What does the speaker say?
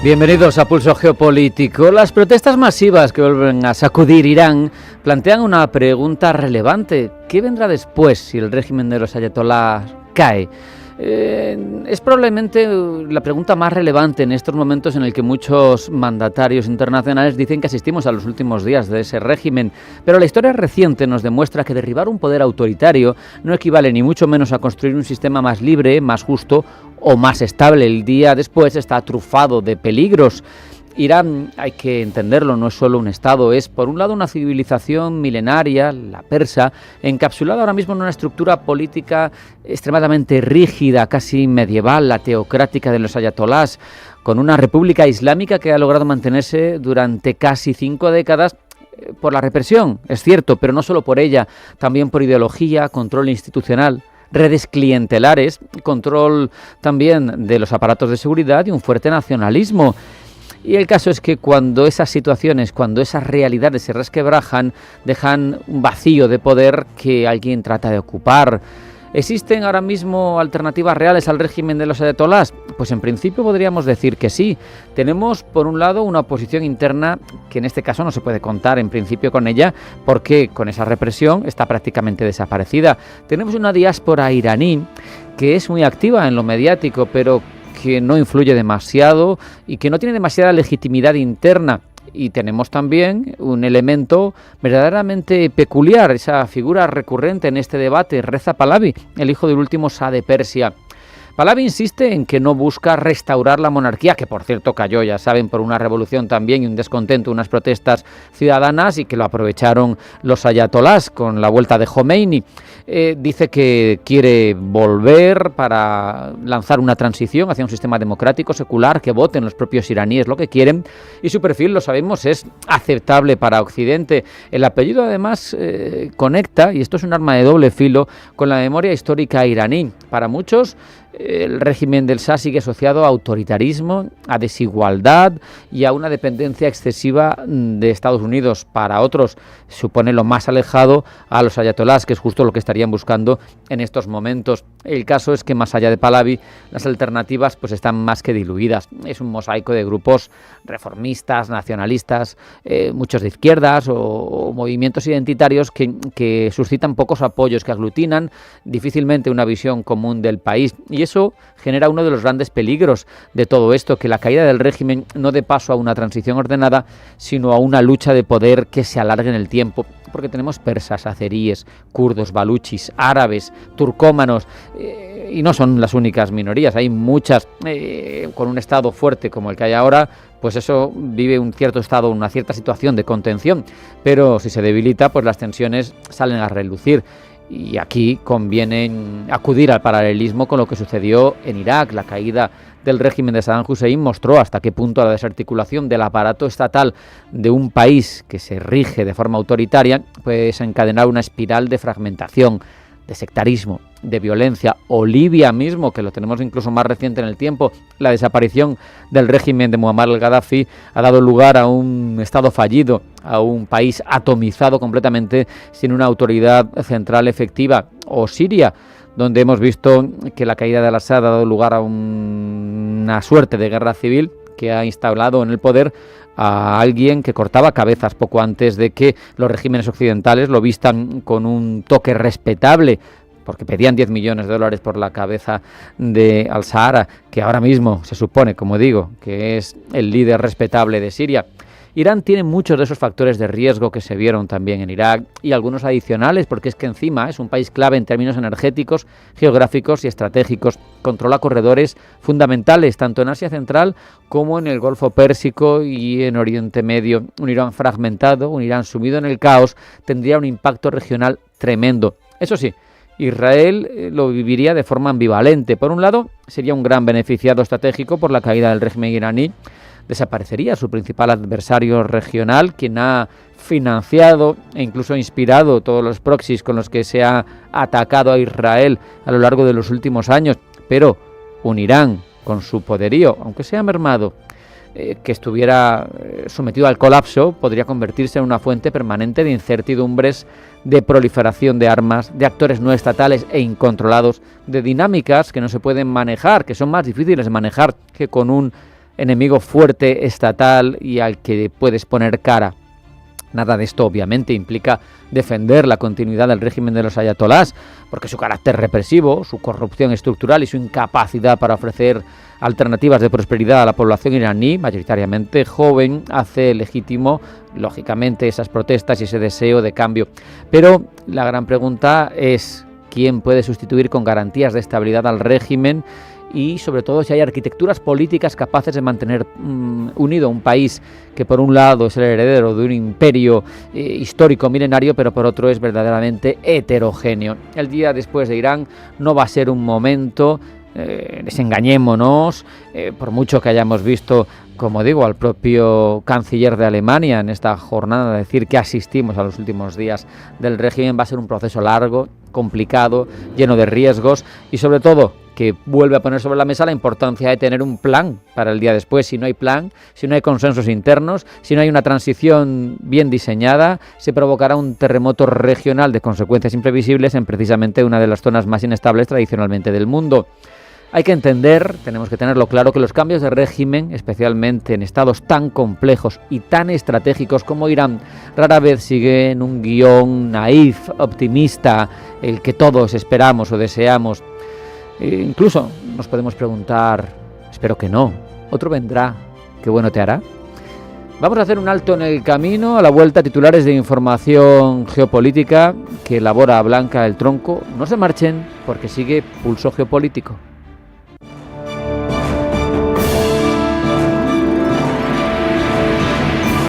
Bienvenidos a Pulso Geopolítico. Las protestas masivas que vuelven a sacudir Irán plantean una pregunta relevante. ¿Qué vendrá después si el régimen de los ayatolás cae? Es probablemente la pregunta más relevante en estos momentos en el que muchos mandatarios internacionales dicen que asistimos a los últimos días de ese régimen, pero la historia reciente nos demuestra que derribar un poder autoritario no equivale ni mucho menos a construir un sistema más libre, más justo o más estable. El día después está trufado de peligros. Irán, hay que entenderlo, no es solo un estado, es por un lado una civilización milenaria, la persa, encapsulada ahora mismo en una estructura política extremadamente rígida, casi medieval, la teocrática de los ayatolás, con una república islámica que ha logrado mantenerse durante casi 5 décadas por la represión, es cierto, pero no solo por ella, también por ideología, control institucional, redes clientelares, control también de los aparatos de seguridad y un fuerte nacionalismo. Y el caso es que cuando esas situaciones, cuando esas realidades se resquebrajan, dejan un vacío de poder que alguien trata de ocupar. ¿Existen ahora mismo alternativas reales al régimen de los ayatolás? Pues en principio podríamos decir que sí. Tenemos por un lado una oposición interna que en este caso no se puede contar en principio con ella porque con esa represión está prácticamente desaparecida. Tenemos una diáspora iraní que es muy activa en lo mediático, pero que no influye demasiado y que no tiene demasiada legitimidad interna. Y tenemos también un elemento verdaderamente peculiar, esa figura recurrente en este debate, Reza Pahlavi, el hijo del último Shah de Persia. Pahlavi insiste en que no busca restaurar la monarquía, que por cierto cayó, ya saben, por una revolución también y un descontento, unas protestas ciudadanas y que lo aprovecharon los ayatolás con la vuelta de Jomeini. Dice que quiere volver para lanzar una transición hacia un sistema democrático, secular, que voten los propios iraníes lo que quieren, y su perfil, lo sabemos, es aceptable para Occidente. El apellido además conecta, y esto es un arma de doble filo, con la memoria histórica iraní. Para muchos, el régimen del Shah sigue asociado a autoritarismo, a desigualdad y a una dependencia excesiva de Estados Unidos. Para otros supone lo más alejado a los ayatolás, que es justo lo que estarían buscando en estos momentos. El caso es que más allá de Pahlavi, las alternativas pues están más que diluidas. Es un mosaico de grupos reformistas, nacionalistas, muchos de izquierdas o movimientos identitarios que suscitan pocos apoyos, que aglutinan difícilmente una visión común del país. Y eso genera uno de los grandes peligros de todo esto, que la caída del régimen no dé paso a una transición ordenada, sino a una lucha de poder que se alargue en el tiempo. Porque tenemos persas, azeríes, kurdos, baluchis, árabes, turcómanos, y no son las únicas minorías, hay muchas. Con un estado fuerte como el que hay ahora, pues eso vive un cierto estado, una cierta situación de contención, pero si se debilita, pues las tensiones salen a relucir. Y aquí conviene acudir al paralelismo con lo que sucedió en Irak. La caída del régimen de Saddam Hussein mostró hasta qué punto la desarticulación del aparato estatal de un país que se rige de forma autoritaria puede desencadenar una espiral de fragmentación, de sectarismo, de violencia. O Libia mismo, que lo tenemos incluso más reciente en el tiempo, la desaparición del régimen de Muammar al-Gaddafi ha dado lugar a un estado fallido, a un país atomizado completamente sin una autoridad central efectiva. O Siria, donde hemos visto que la caída de al-Assad ha dado lugar a una suerte de guerra civil que ha instalado en el poder a alguien que cortaba cabezas poco antes de que los regímenes occidentales lo vistan con un toque respetable, porque pedían 10 millones de dólares por la cabeza de al-Sahara, que ahora mismo se supone, como digo, que es el líder respetable de Siria. Irán tiene muchos de esos factores de riesgo que se vieron también en Irak y algunos adicionales, porque es que encima es un país clave en términos energéticos, geográficos y estratégicos. Controla corredores fundamentales tanto en Asia Central como en el Golfo Pérsico y en Oriente Medio. Un Irán fragmentado, un Irán sumido en el caos, tendría un impacto regional tremendo. Eso sí, Israel lo viviría de forma ambivalente. Por un lado, sería un gran beneficiado estratégico por la caída del régimen iraní. Desaparecería su principal adversario regional, quien ha financiado e incluso inspirado todos los proxies con los que se ha atacado a Israel a lo largo de los últimos años. Pero un Irán con su poderío, aunque sea mermado, que estuviera sometido al colapso, podría convertirse en una fuente permanente de incertidumbres, de proliferación de armas, de actores no estatales e incontrolados, de dinámicas que no se pueden manejar, que son más difíciles de manejar que con un enemigo fuerte estatal y al que puedes poner cara. Nada de esto obviamente implica defender la continuidad del régimen de los ayatolás, porque su carácter represivo, su corrupción estructural y su incapacidad para ofrecer alternativas de prosperidad a la población iraní, mayoritariamente joven, hace legítimo, lógicamente, esas protestas y ese deseo de cambio. Pero la gran pregunta es quién puede sustituir con garantías de estabilidad al régimen y sobre todo si hay arquitecturas políticas capaces de mantener unido un país que por un lado es el heredero de un imperio histórico milenario, pero por otro es verdaderamente heterogéneo. El día después de Irán no va a ser un momento, desengañémonos, por mucho que hayamos visto, como digo, al propio canciller de Alemania en esta jornada decir que asistimos a los últimos días del régimen, va a ser un proceso largo, complicado, lleno de riesgos y sobre todo que vuelve a poner sobre la mesa la importancia de tener un plan para el día después. Si no hay plan, si no hay consensos internos, si no hay una transición bien diseñada, se provocará un terremoto regional de consecuencias imprevisibles en precisamente una de las zonas más inestables tradicionalmente del mundo. Hay que entender, tenemos que tenerlo claro, que los cambios de régimen, especialmente en estados tan complejos y tan estratégicos como Irán, rara vez siguen un guión naif, optimista, el que todos esperamos o deseamos. Incluso nos podemos preguntar, espero que no, otro vendrá, qué bueno te hará. Vamos a hacer un alto en el camino, a la vuelta titulares de información geopolítica que elabora Blanca el Tronco. No se marchen porque sigue Pulso Geopolítico.